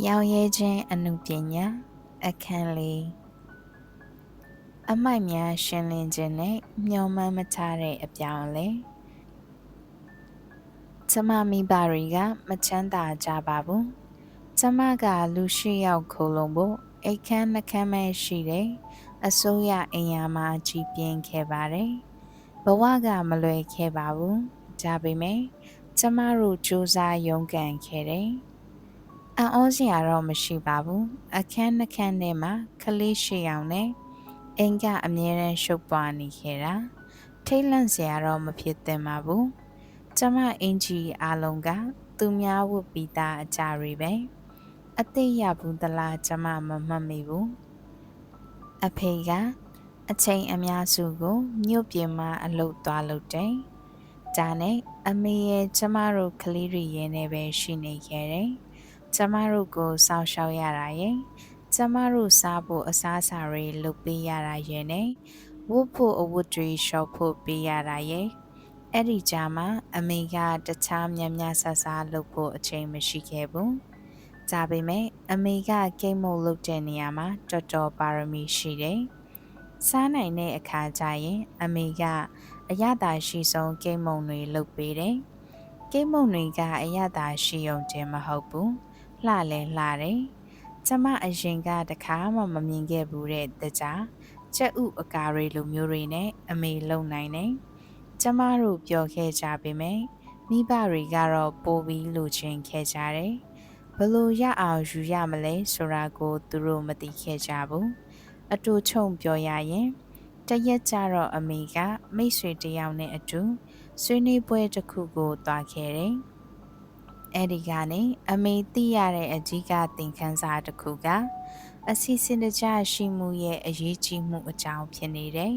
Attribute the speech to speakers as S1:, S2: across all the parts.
S1: ရောင်ရဲခြင်းအနုပညာအခန်းလေးအမိုက်များရှင်းလင်းခြင်းနဲ့မျှော်မှန်းမထားတဲ့အပြောင်းအလဲကျမမိဘတွေကမချမ်းသာကြပါဘူးကျမကလူရှိရောက်ခိုးလုံဖို့အိတ်ခမ်းနှခမ်းမဲရှိတဲ့အစိုးရအိမ်ယာမှာကြီးပြင်းခဲ့ပါတယ်ဘဝကမလွယ်ခဲ့ပါဘူးဒါပေမဲ့ကျမတို့စူးစမ်းရုန်းကန်ခဲ့တယ်အံ့ဩစရာတော့မရှိပါဘူးအခန်းနှခမ်းထဲမှာကလေးရှိအောင်နဲ့အိမ်ကအမြဲတမ်းရှုပ်ပွားနေခဲ့တာထိတ်လန့်စရာတော့မဖြစ်သင့်ပါဘူးကျမအင်ကြီးအားလုံးကသူများဝတ်ပြီးသားအကြတွေပဲအသိရဘူးသလားကျမမမှတ်မိဘူးအဖေကအချိန်အများစုကိုမြို့ပြင်မှာအလုပ်သွားလုပ်တယ်ဒါနဲ့အမေရဲ့ကျမတို့ကလေးတွေရဲ့နဲ့ပဲရှိနေခဲ့တယ်ကျမတို့ကိုစောင့်ရှောက်ရတာရဲ့ကျမတို့စားဖို့အစားအစာတွေလုပ်ပေးရတာရဲ့နဲ့ဝတ်ဖို့အဝတ်တွေရှော့ဖို့ပေးရတာရဲ့အဲ့ဒီကြားမှာအမေကတခြားများများဆဆလုပ်ဖို့အချိန်မရှိခဲ့ဘူးဒါပေမဲ့အမေကကိတ်မုတ်လုပ်တဲ့နေရာမှာတော်တော်ပါရမီရှိတယ်စားနိုင်တဲ့အခါကျရင်အမေကအရသာရှိဆုံးကိတ်မုံတွေလုပ်ပေးတယ်ကိတ်မုံတွေကအရသာရှိုံတင်မဟုတ်ဘူးလှလဲလှတယ်ကျမအရင်ကတခါမှမမြင်ခဲ့ဘူးတဲ့တကြားကြက်ဥအကာတွေလိုမျိုးတွေနဲ့အမေလုံနိုင်တယ်ကျမတို့ပြောခဲ့ကြပေမဲ့မိဘတွေကတော့ပိုပြီးလိုချင်ခဲ့ကြတယ်ဘလို့ရအောင်ယူရမလဲဆိုတာကိုသူတို့မသိခဲ့ကြဘူးအတူချုံပြောရရင်တရက်ကြတော့အမေကမိတ်ဆွေတယောက်နဲ့အတူဆွေးနွေးပွဲတစ်ခုကိုသွားခဲ့တယ်အဲ့ဒီကနေအမေသိရတဲ့အကြီးကသင်ခန်းစာတစ်ခုကအစီအစဉ်တကျရှိမှုရဲ့အရေးကြီးမှုအကြောင်းဖြစ်နေတယ်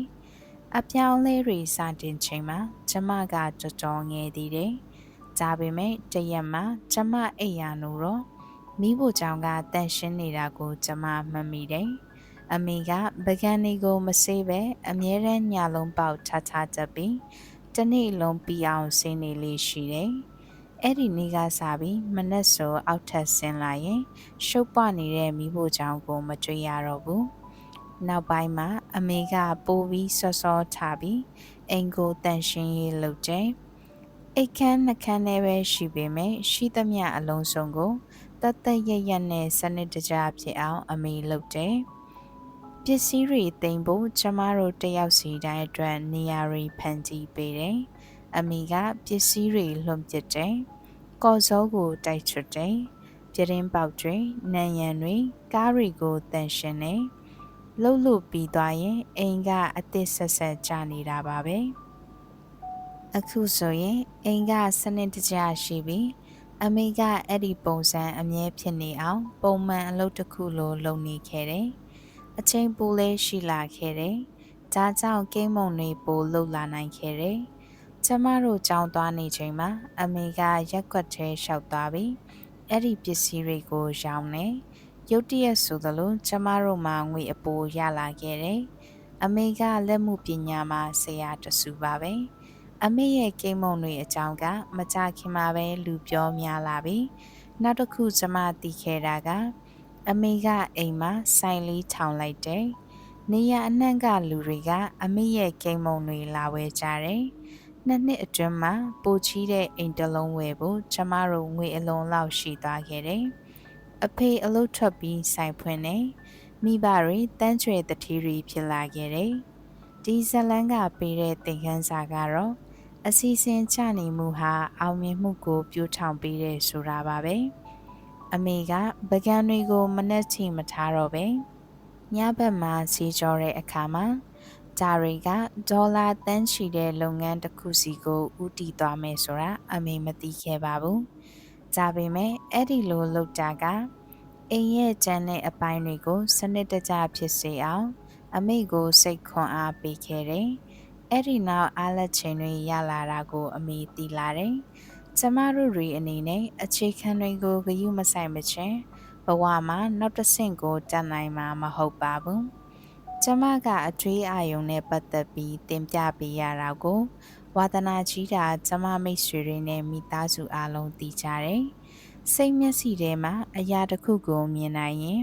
S1: အပြောင်းလဲတွေစတင်ချိန်မှာကျမကတော်တော်ငယ်သေးတယ်ဒါပေမဲ့တရက်မှာကျမအိပ်ရလို့တော့မိဖို့ကြောင့်ကတန်ရှင်းနေတာကိုကျမမှတ်မိတယ်အမေကပကံတွေကိုမဆေးပဲအမြဲတမ်းညလုံးပေါက်ထားထားတတ်ပြီးတနေ့လုံးပြီးအောင်ဆင်းနေလေးရှိတယ်အဲ့ဒီနေ့ကစပြီးမနက်စောအောက်ထပ်ဆင်းလာရင်ရှုပ်ပွနေတဲ့မိဖို့ကြောင့်ကိုမတွေ့ရတော့ဘူးနောက်ပိုင်းမှာအမေကပိုးပြီးစောစောထားပြီးအိမ်ကိုတန်ရှင်းရေးလုပ်တယ်အိတ်ခမ်းနှခမ်းနဲ့ပဲရှိပေမဲ့ရှိသမျှအလုံးစုံကိုတတ်ရရနဲ့စနစ်တကျဖြစ်အောင်အမေလုပ်တယ်ပစ္စည်းတွေသိမ်းဖို့ကျမတို့တယောက်စီတိုင်းအတွက်နေရာတွေဖန်တီးပေးတယ်အမေကပစ္စည်းတွေလွှင့်ပစ်တယ်ကော်စောကိုတိုက်ချွတ်တယ်ပြတင်းပေါက်တွေနံရံတွေကားတွေကိုတန်ရှင်းတယ်လှုပ်လို့ပြီးသွားရင်အိမ်ကအသစ်ဆက်ဆက်ကျနေတာပါပဲအခုဆိုရင်အိမ်ကစနစ်တကျရှိပြီးအမေကအဲ့ဒီပုံစံအမြဲဖြစ်နေအောင်ပုံမှန်အလုပ်တစ်ခုလိုလုပ်နေခဲ့တယ်အချိန်ပိုလဲရှိလာခဲ့တယ်ဒါကြောင့်ကိန်းမုံတွေပိုလှုပ်လာနိုင်ခဲ့တယ်ကျမတို့ကြောင်းသွားနေချိန်မှာအမေကရက်ကွက်ထဲလျှောက်သွားပြီးအဲ့ဒီပစ္စည်းတွေကိုရောင်းနေရုတ်တရက်ဆိုသလိုကျမတို့မှငွေအပိုရလာခဲ့တယ်အမေကလက်မှုပညာမှာဆရာတဆူပါပဲအမေရဲ့ကိန်းမုံတွေအကြောင်းကမကြခင်မှာပဲလူပြောများလာပြီးနောက်တစ်ခုကျမသိခဲ့တာကအမေကအိမ်မှာဆိုင်လေးထောင်လိုက်တယ်နေရအနှံ့ကလူတွေကအမေရဲ့ကိန်းမုံတွေလာဝဲကြတယ်နှစ်အတွင်းမှာပိုချီးတဲ့အိမ်တစ်လုံးဝယ်ဖို့ကျမတို့ငွေအလုံးလောက်ရှိသွားခဲ့တယ်အဖေအလုပ်ထွက်ပြီးဆိုင်ဖွင့်နေမိဘတွေတန်းကျွေတတိတွေဖြစ်လာခဲ့တယ်ဒီဇလန်းကပေးတဲ့သင်ခန်းစာကတော့အစီအစဉ်ချနေမှုဟာအောင်မြင်မှုကိုပြိုးထောင်ပေးတယ်ဆိုတာပါပဲအမေကပကံတွေကိုမနှက်ချီမထားတော့ပဲညဘက်မှာစီကြောတဲ့အခါမှာဒါတွေကဒေါ်လာတန်းချီတဲ့လုပ်ငန်းတစ်ခုစီကိုဦးတည်သွားမယ်ဆိုတာအမေမသိခဲ့ပါဘူးဒါပေမဲ့အဲ့ဒီလိုလုပ်တာကအိမ်ရဲ့ကျန်တဲ့အပိုင်းတွေကိုစနစ်တကျဖြစ်စေအောင်အမေကိုစိတ်ခွန်အားပေးခဲ့တယ်အဲ့ဒီနောက်အားလက်ချိန်တွေရလာတာကိုအမေသိလာတယ်ကျမတို့တွေအနေနဲ့အခြေခံတွေကိုဂရုမစိုက်မချင်းဘဝမှာနောက်တစ်ဆင့်ကိုတက်နိုင်မှာမဟုတ်ပါဘူးကျမကအထွေးအာယုံနဲ့ပတ်သက်ပြီးတင်ပြပေးရတာကိုဝါသနာကြီးတာကျမမိတ်ဆွေတွေနဲ့မိသားစုအားလုံးသိကြတယ် စိတ်မျက်စိထဲမှာအရာတစ်ခုကိုမြင်နိုင်ရင်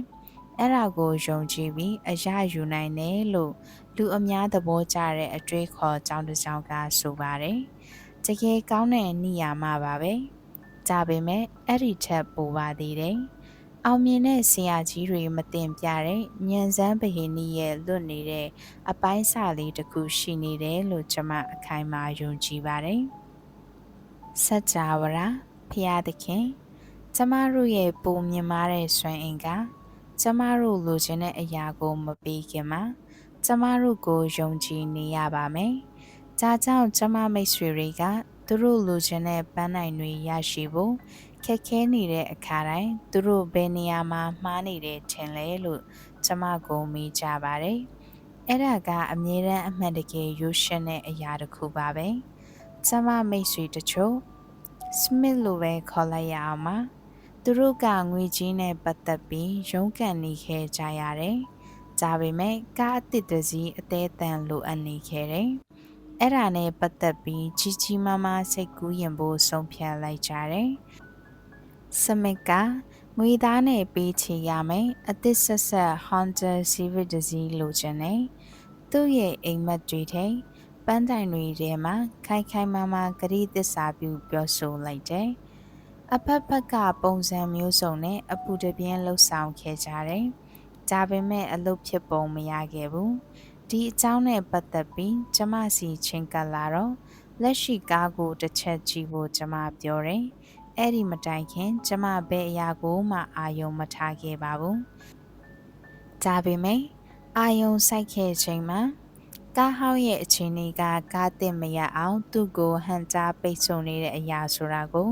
S1: အဲ့ဒါကိုယုံကြည်ပြီးအရာယူနိုင်တယ်လို့လူအများသဘောကျတဲ့အတွေးခေါ်ကြောင်းတစ်ကြောင်းကဆိုပါတယ်။တကယ်ကောင်းတဲ့နေရာမှာပါပဲ။ဒါပေမဲ့အဲ့ဒီထက်ပိုပါသေးတယ်။အောင်မြင်တဲ့ဆရာကြီးတွေမတင်ပြတဲ့ဉာဏ်စမ်းဗဟိနည်းရဲ့လွတ်နေတဲ့အပိုင်းစာလေးတစ်ခုရှိနေတယ်လို့ကျွန်မအခိုင်အမာယုံကြည်ပါတယ်။စัจ java ဖရာသခင်ကျမတို့ရဲ့ပုံမြင်မာတဲ့စွမ်းအင်ကကျမတို့လိုချင်တဲ့အရာကိုမပေးခင်မှာကျမတို့ကိုယုံကြည်နေရပါမယ်။ဒါကြောင့်ကျမမိတ်ဆွေတွေကသူတို့လိုချင်တဲ့ပန်းနိုင်တွေရရှိဖို့ခက်ခဲနေတဲ့အခါတိုင်းသူတို့ဘယ်နေရာမှာမှားနေတယ်ထင်လဲလို့ကျမကိုမေးကြပါတယ်။အဲ့ဒါကအမြဲတမ်းအမှန်တကယ်ရိုးရှင်းတဲ့အရာတစ်ခုပါပဲ။ကျမမိတ်ဆွေတချို့Smith လိုပဲခေါ်လိုက်ရအောင်ပါသူတို့ကငွေကြီးနဲ့ပတ်သက်ပြီးရုန်းကန်နေခဲ့ကြရတယ်။ဒါပေမဲ့ကားအသစ်တစ်စီးအသေးအံလိုအပ်နေခဲ့တယ်။အဲ့ဒါနဲ့ပတ်သက်ပြီးကြီးကြီးမားမားစိတ်ကူးရင်ဖို့ဆုံးဖြတ်လိုက်ကြတယ်။စမစ်ကငွေသားနဲ့ပေးချေရမယ်အသစ်ဆက်ဆက် Honda Civic တစ်စီးလိုချင်တယ်။သူ့ရဲ့အိမ်မက်တွေထဲပန်းတိုင်တွေထဲမှာခိုင်ခိုင်မာမာဂရိသစ္စာပြုပြောဆိုလိုက်တယ်။အဖက်ဖက်ကပုံစံမျိုးစုံနဲ့အပူတပြင်းလှုပ်ဆောင်ခဲ့ကြတယ်။ဒါပေမဲ့အလုပ်ဖြစ်ပုံမရခဲ့ဘူး။ဒီအကြောင်းနဲ့ပတ်သက်ပြီးကျမစီချင်းကပ်လာတော့လက်ရှိကားကိုတစ်ချက်ကြည့်ဖို့ကျမပြောတယ်။အဲ့ဒီမတိုင်ခင်ကျမဘယ်အရာကိုမှအာယုံမထားခဲ့ပါဘူး။ဒါပေမဲ့အာယုံစိုက်ခဲ့ချိန်မှာကားဟောင်းရဲ့အခြေအနေကကားသစ်မရအောင်သူ့ကိုဟန်ကြားပိတ်ဆို့နေတဲ့အရာဆိုတာကို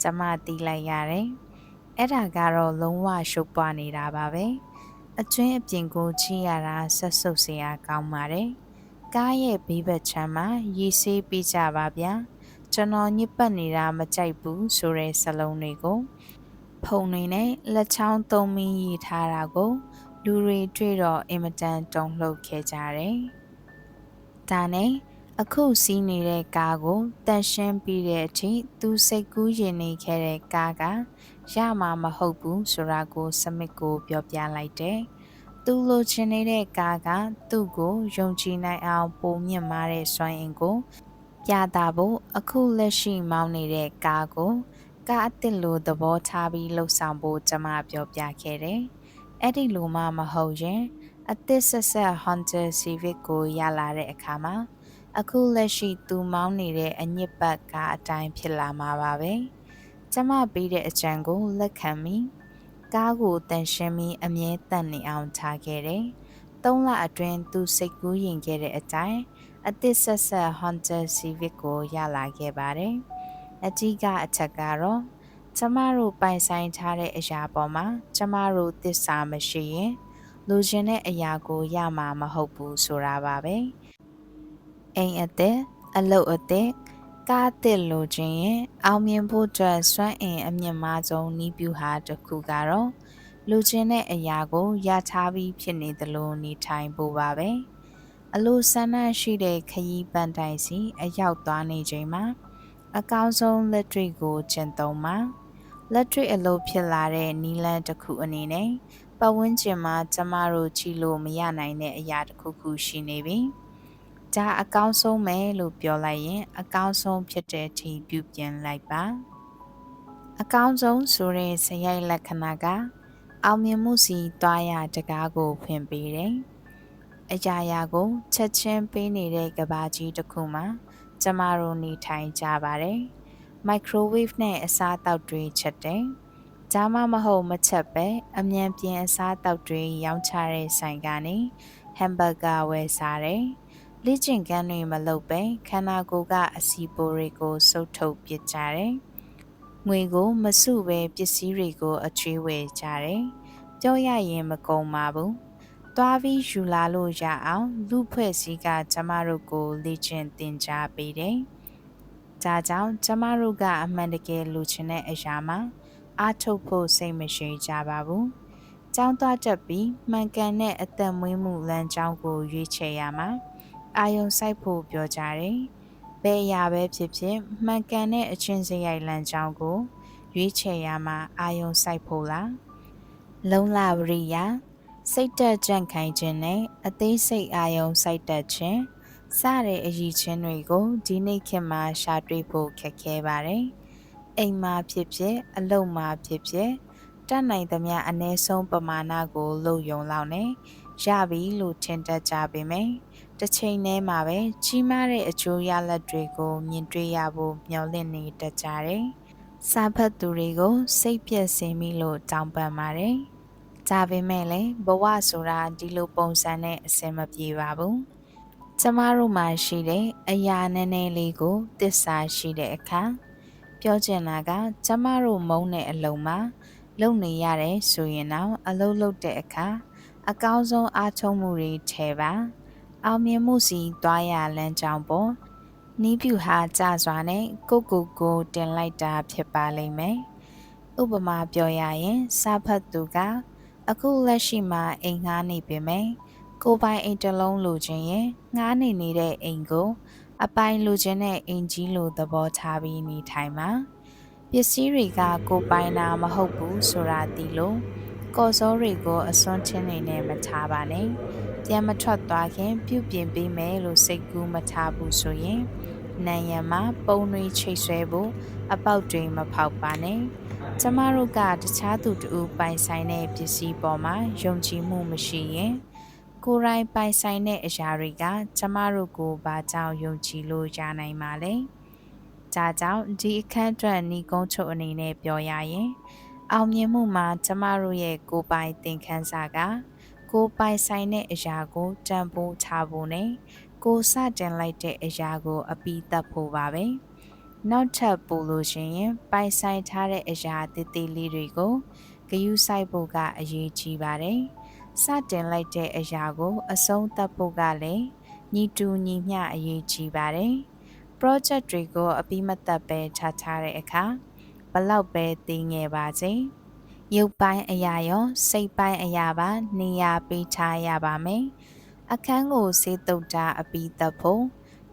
S1: ကျမသိလိုက်ရတယ်။အဲ့ဒါကတော့လုံးဝရှုပ်ပွားနေတာပါပဲ။အကျွင်းအပြင်ကိုကြည့်ရတာဆက်ဆုပ်စရာကောင်းပါတယ်။ကားရဲ့ဘေးဘက်ခြမ်းမှာရေဆေးပေးကြပါဗျာ။ကျွန်တော်ညစ်ပတ်နေတာမကြိုက်ဘူးဆိုတဲ့စလုံးတွေကိုဖုံတွေနဲ့လက်ချောင်းသုံးပြီးရေးထားတာကိုလူတွေတွေ့တော့အင်မတန်တုန်လှုပ်ခဲ့ကြတယ်။ဒါနဲ့အခုစီးနေတဲ့ကားကိုတန်ရှင်းပြီးတဲ့အထိသူစိတ်ကူးရင်နေခဲ့တဲ့ကားကရမှာမဟုတ်ဘူးဆိုတာကိုစမစ်ကိုပြောပြလိုက်တယ်။သူလိုချင်နေတဲ့ကားကသူ့ကိုယုံကြည်နိုင်အောင်ပုံမြင့်မားတဲ့စွမ်းအင်ကိုပြသဖို့အခုလက်ရှိမောင်းနေတဲ့ကားကိုကားအသစ်လိုသဘောထားပြီးလှုပ်ဆောင်ဖို့ကျမပြောပြခဲ့တယ်။အဲ့ဒီလိုမှမဟုတ်ရင်အသစ်ဆက်ဆက် Honda Civic ကိုရလာတဲ့အခါမှာအခုလက်ရှိသူမောင်းနေတဲ့အညစ်ပတ်ကအတိုင်းဖြစ်လာမှာပါပဲ။ကျမပေးတဲ့အကြံကိုလက်ခံပြီးကားကိုတန်ရှင်းပြီးအမြဲတမ်းနေအောင်ထားခဲ့တယ်။3 လအတွင်းသူစိတ်ကူးရင်ခဲ့တဲ့အတိုင်းအသစ်ဆက်ဆက် Honda Civic ကိုရလာခဲ့ပါတယ်။အကြီးကအချက်ကတော့ကျမတို့ပိုင်ဆိုင်ထားတဲ့အရာပေါ်မှာကျမတို့သစ္စာမရှိရင်လိုချင်တဲ့အရာကိုရမှာမဟုတ်ဘူးဆိုတာပါပဲ။အိမ်အသစ်အလုပ်အသစ်ကားအသစ်လိုချင်ရင်အောင်မြင်ဖို့အတွက်စွမ်းအင်အမြင့်မားဆုံးနည်းဗျူဟာတစ်ခုကတော့လိုချင်တဲ့အရာကိုရထားပြီးဖြစ်နေသလိုနေထိုင်ဖို့ပါပဲ။အလိုဆန္ဒရှိတဲ့ခရီးပန်းတိုင်စီအရောက်သွားနေချိန်မှာအကောင်းဆုံးလက်တွေ့ကိုကျင့်သုံးပါလက်တွေ့အလုပ်ဖြစ်လာတဲ့နီလန်းတစ်ခုအနေနဲ့ပတ်ဝန်းကျင်မှာကျမတို့ကြည့်လို့မရနိုင်တဲ့အရာတစ်ခုခုရှိနေပြီဒါအကောင်းဆုံးပဲလို့ပြောလိုက်ရင်အကောင်းဆုံးဖြစ်တဲ့အထိပြုပြင်လိုက်ပါအကောင်းဆုံးဆိုတဲ့စရိုက်လက္ခဏာကအောင်မြင်မှုစီသွားရတကားကိုဖွင့်ပေးတယ်အရာရာကိုချက်ချင်းပေးနေတဲ့ကဘာကြီးတစ်ခုမှာကျမတို့နေထိုင်ကြပါတယ်။ microwave နဲ့အစားအသောက်တွေချက်တယ်။ဒါမှမဟုတ်မချက်ပဲအမြန်ပြင်အစားအသောက်တွေရောင်းချတဲ့ဆိုင်ကနေဟမ်ဘဂါဝယ်စားတယ်။လေ့ကျင့်ခန်းတွေမလုပ်ပဲခန္ဓာကိုယ်ကအစီပိုတွေကိုစုပ်ထုတ်ပစ်ကြတယ်။ငွေကိုမစုပဲပစ္စည်းတွေကိုအချွေးဝယ်ကြတယ်။ပြောရရင်မကုန်ပါဘူး။သွားပြီးယူလာလို့ရအောင်လူဖွဲ့စည်းကကျမတို့ကိုလေ့ကျင့်သင်ကြားပေးတယ်။ဒါကြောင့်ကျမတို့ကအမှန်တကယ်လိုချင်တဲ့အရာမှာအားထုတ်ဖို့စိတ်မရှိကြပါဘူး။ကျောင်းသွားတက်ပြီးမှန်ကန်တဲ့အသက်မွေးမှုလမ်းကြောင်းကိုရွေးချယ်ရမှာအာယုံစိုက်ဖို့ပြောကြတယ်။ဘယ်အရာပဲဖြစ်ဖြစ်မှန်ကန်တဲ့အချင်းစရိုက်လမ်းကြောင်းကို ရွေးချယ်ရမှာအာယုံစိုက်ဖို့လားလုံလဝရိယစိတ်တက်ကြံ့ခိုင်ခြင်းနဲ့အသေးစိတ်အာယုံစိုက်တက်ခြင်းစတဲ့အရည်ချင်းတွေကိုဒီနေ့ခေတ်မှာရှာတွေ့ဖို့ခက်ခဲပါတယ်အိမ်မှာဖြစ်ဖြစ်အလုပ်မှာဖြစ်ဖြစ်တတ်နိုင်သမျှအနည်းဆုံးပမာဏကိုလုပ်ယုံလောက်နဲ့ရပြီလို့ထင်တတ်ကြပေမယ့်တစ်ချိန်တည်းမှာပဲကြီးမားတဲ့အကျိုးရလဒ်တွေကိုမြင်တွေ့ရဖို့မျှော်လင့်နေတတ်ကြတယ်။စာဖတ်သူတွေကိုစိတ်ပြည့်စင်ပြီလို့တောင်းပန်ပါတယ်။ဒါပေမဲ့လည်းဘဝဆိုတာဒီလိုပုံစံနဲ့အဆင်မပြေပါဘူး။ကျမတို့မှာရှိတဲ့အရာနည်းနည်းလေးကိုသစ္စာရှိတဲ့အခါပြောချင်တာကကျမတို့မုန်းတဲ့အလုံးမှာလုပ်နေရတယ်ဆိုရင်တော့အလုပ်လုပ်တဲ့အခါအကောင်းဆုံးအားထုတ်မှုတွေထဲပါအောင်မြင်မှုစီသွားရလမ်းကြောင်းပေါ်နီးပြူဟာကြစွာနဲ့ကိုတင်လိုက်တာဖြစ်ပါလိမ့်မယ်ဥပမာပြောရရင်စာဖတ်သူကအခုလက်ရှိမှာအိမ်ငှားနေပေမယ့်ကိုပိုင်အိမ်တစ်လုံးလိုချင်ရင်ငှားနေတဲ့အိမ်ကိုအပိုင်လိုချင်တဲ့အိမ်ကြီးလိုသဘောထားပြီးနေထိုင်ပါပစ္စည်းတွေကကိုပိုင်တာမဟုတ်ဘူးဆိုတာသိလို့ကော်စောတွေကိုအစွန်းချင်းနေနဲ့မထားပါနဲ့ပြန်မထွက်သွားခင်ပြုပြင်ပေးမယ်လို့စိတ်ကူးမထားဘူးဆိုရင်နံရံမှာပုံတွေချိတ်ဆွဲဖို့အပေါက်တွေမဖောက်ပါနဲ့ကျမတို့ကတခြားသူတူပိုင်ဆိုင်တဲ့ပစ္စည်းပေါ်မှာယုံကြည်မှုမရှိရင်ကိုယ်တိုင်ပိုင်ဆိုင်တဲ့အရာတွေကကျမတို့ကိုဘာကြောင့်ယုံကြည်လို့ရနိုင်မှာလဲဒါကြောင့်ဒီအခန်းအတွက်ညီကုန်းချုပ်အနေနဲ့ပြောရရင်အောင်မြင်မှုမှာကျမတို့ရဲ့ကိုယ်ပိုင်သင်ခန်းစာကကိုယ်ပိုင်ဆိုင်တဲ့အရာကိုတန်ဖိုးထားဖို့နဲ့ကိုယ်စတင်လိုက်တဲ့အရာကိုအပိသက်ဖို့ပါပဲနောက်ထပ်ပို့လို့ရှိရင်ပိုင်ဆိုင်ထားတဲ့အရာတည်တည်လေးတွေကိုဂရုစိုက်ဖို့ကအရေးကြီးပါတယ်စတင်လိုက်တဲ့အရာကိုအဆုံးသတ်ဖို့ကလည်းညီတူညီမျှအရေးကြီးပါတယ် project တွေကိုအပြီးမသတ်ပဲထားတဲ့အခါဘလောက်ပဲသိငယ်ပါစေရုပ်ပိုင်းအရာရောစိတ်ပိုင်းအရာပါနေရာပေးထားရပါမယ်အခန်းကိုစေတုတ်တာအပြီးသတ်ဖို့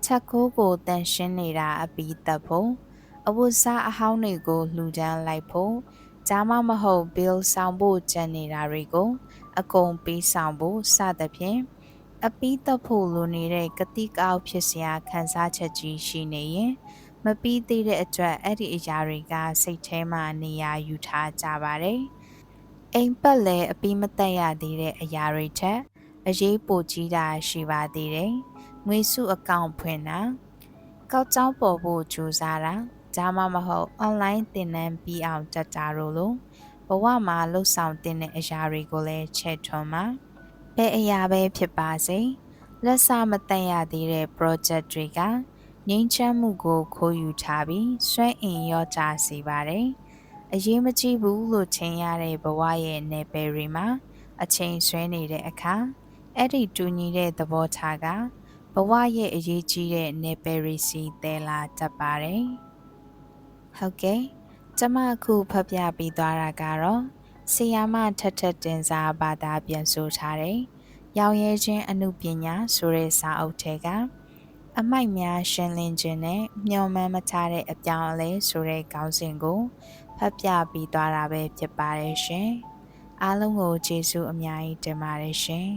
S1: ချက်ခိုးကိုတန်ရှင်းနေတာအပြီးသတ်ဖို့အဝတ်စားအဟောင်းတွေကိုလှူဒန်းလိုက်ဖို့ဒါမှမဟုတ် bill ဆောင်ဖို့ကြံနေတာတွေကိုအကုန်ပေးဆောင်ဖို့စသဖြင့်အပြီးသတ်ဖို့လိုနေတဲ့ကတိကောက်ဖြစ်စရာခံစားချက်ကြီးရှိနေရင်မပြီးသေးတဲ့အတွက်အဲ့ဒီအရာတွေကစိတ်ထဲမှာနေရာယူထားကြပါတယ်အိမ်ပတ်လည်းအပြီးမသက်ရသေးတဲ့အရာတွေထက်အရေးပိုကြီးတာရှိပါသေးတယ်ငွေစုအကောင့်ဖွင့်တာကောက်ကြောင်းပေါ်ဖို့ကြိုးစားတာဒါမှမဟုတ် online သင်တန်းပြီးအောင်တက်တာတို့လိုဘဝမှာလှုပ်ဆောင်တဲ့အရာတွေကိုလည်းချဲ့ထွန်းမှာဘယ်အရာပဲဖြစ်ပါစေလက်စမတန်ရသေးတဲ့ project တွေကငြိမ်းချမ်းမှုကိုခိုးယူထားပြီးစွဲအင်ရောကြစေပါတယ်အရေးမကြီးဘူးလို့ထင်ရတဲ့ဘဝရဲ့နယ်ပယ်တွေမှာအချိန်ဆွဲနေတဲ့အခါအဲ့ဒီတူညီတဲ့သဘောထားကဘဝရဲ့အရေးကြီးတဲ့နယ်ပယ်တွေစီသဲလာတတ်ပါတယ်ဟုတ်ကဲ့ကျမအခုဖတ်ပြပြီးသွားတာကတော့ဆီယာမထက်တင်စားဘာသာပြန်ဆိုထားတဲ့ရောင်ရဲခြင်းအမှုပညာဆိုတဲ့စာအုပ်ထဲကအမိုက်များရှင်းလင်းခြင်းနဲ့မျှော်မှန်းမထားတဲ့အပြောင်းအလဲဆိုတဲ့ခေါင်းစဉ်ကိုဖတ်ပြပြီးသွားတာပဲဖြစ်ပါတယ်ရှင်အားလုံးကိုကျေးဇူးအများကြီးတင်ပါတယ်ရှင်